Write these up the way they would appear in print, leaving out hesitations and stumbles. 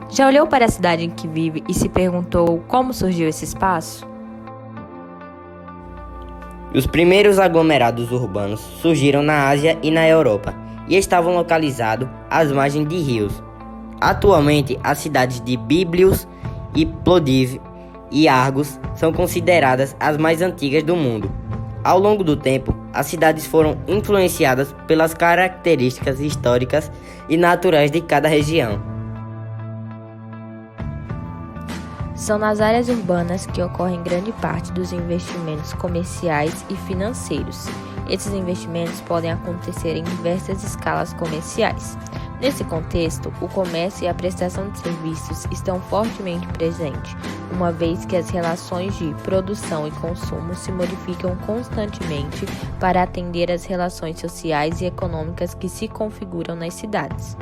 Já olhou para a cidade em que vive e se perguntou como surgiu esse espaço? Os primeiros aglomerados urbanos surgiram na Ásia e na Europa e estavam localizados às margens de rios. Atualmente, as cidades de Bíblios e Plovdiv e Argos são consideradas as mais antigas do mundo. Ao longo do tempo, as cidades foram influenciadas pelas características históricas e naturais de cada região. São nas áreas urbanas que ocorrem grande parte dos investimentos comerciais e financeiros. Esses investimentos podem acontecer em diversas escalas comerciais. Nesse contexto, o comércio e a prestação de serviços estão fortemente presentes, uma vez que as relações de produção e consumo se modificam constantemente para atender às relações sociais e econômicas que se configuram nas cidades.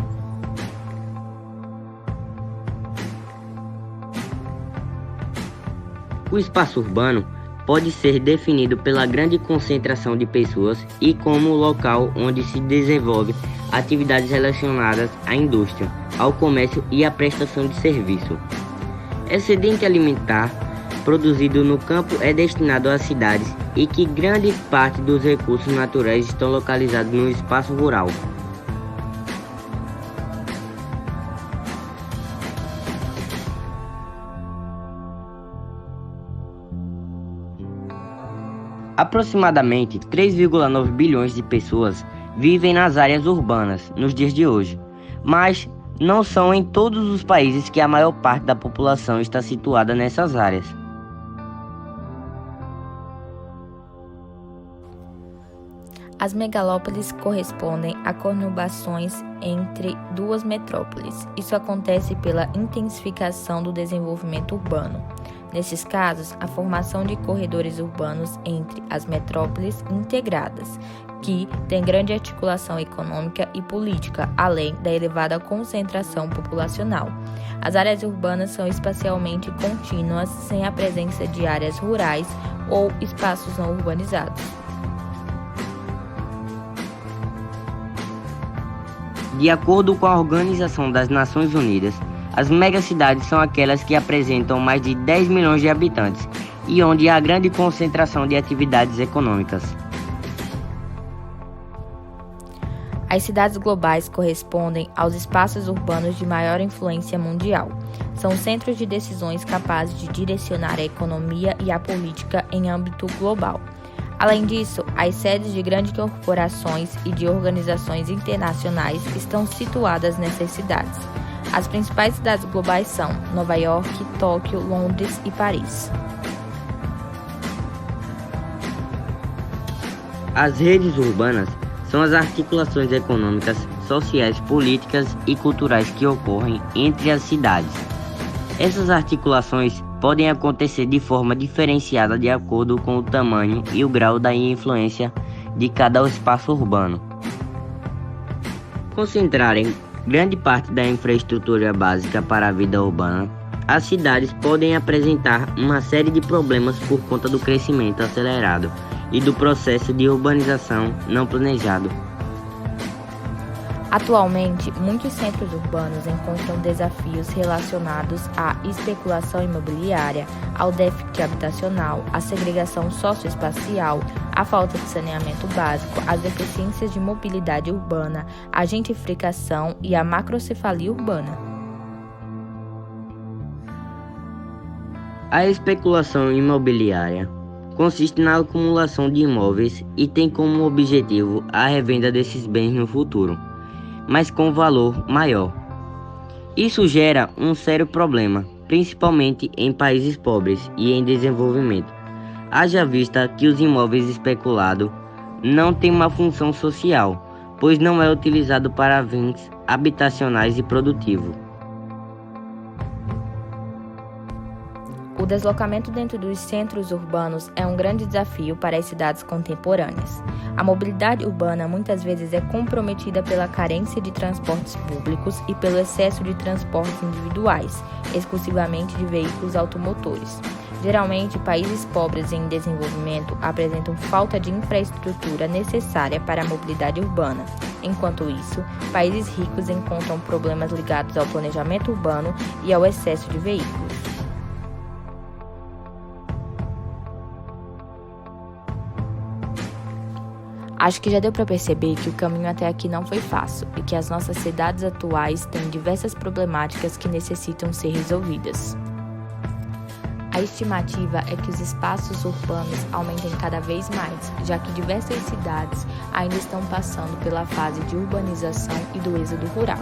O espaço urbano pode ser definido pela grande concentração de pessoas e como o local onde se desenvolve atividades relacionadas à indústria, ao comércio e à prestação de serviço. Excedente alimentar produzido no campo é destinado às cidades e que grande parte dos recursos naturais estão localizados no espaço rural. Aproximadamente 3,9 bilhões de pessoas vivem nas áreas urbanas nos dias de hoje, mas não são em todos os países que a maior parte da população está situada nessas áreas. As megalópolis correspondem a conurbações entre duas metrópoles. Isso acontece pela intensificação do desenvolvimento urbano. Nesses casos, a formação de corredores urbanos entre as metrópoles integradas, que têm grande articulação econômica e política, além da elevada concentração populacional. As áreas urbanas são espacialmente contínuas, sem a presença de áreas rurais ou espaços não urbanizados. De acordo com a Organização das Nações Unidas, as megacidades são aquelas que apresentam mais de 10 milhões de habitantes e onde há grande concentração de atividades econômicas. As cidades globais correspondem aos espaços urbanos de maior influência mundial. São centros de decisões capazes de direcionar a economia e a política em âmbito global. Além disso, as sedes de grandes corporações e de organizações internacionais estão situadas nessas cidades. As principais cidades globais são Nova York, Tóquio, Londres e Paris. As redes urbanas são as articulações econômicas, sociais, políticas e culturais que ocorrem entre as cidades. Essas articulações podem acontecer de forma diferenciada de acordo com o tamanho e o grau da influência de cada espaço urbano. Concentrarem grande parte da infraestrutura básica para a vida urbana, as cidades podem apresentar uma série de problemas por conta do crescimento acelerado e do processo de urbanização não planejado. Atualmente, muitos centros urbanos encontram desafios relacionados à especulação imobiliária, ao déficit habitacional, à segregação socioespacial, à falta de saneamento básico, às deficiências de mobilidade urbana, à gentrificação e à macrocefalia urbana. A especulação imobiliária consiste na acumulação de imóveis e tem como objetivo a revenda desses bens no futuro, mas com valor maior. Isso gera um sério problema, principalmente em países pobres e em desenvolvimento. Haja vista que os imóveis especulados não têm uma função social, pois não é utilizado para fins habitacionais e produtivos. O deslocamento dentro dos centros urbanos é um grande desafio para as cidades contemporâneas. A mobilidade urbana muitas vezes é comprometida pela carência de transportes públicos e pelo excesso de transportes individuais, exclusivamente de veículos automotores. Geralmente, países pobres em desenvolvimento apresentam falta de infraestrutura necessária para a mobilidade urbana. Enquanto isso, países ricos encontram problemas ligados ao planejamento urbano e ao excesso de veículos. Acho que já deu para perceber que o caminho até aqui não foi fácil e que as nossas cidades atuais têm diversas problemáticas que necessitam ser resolvidas. A estimativa é que os espaços urbanos aumentem cada vez mais, já que diversas cidades ainda estão passando pela fase de urbanização e do êxodo rural.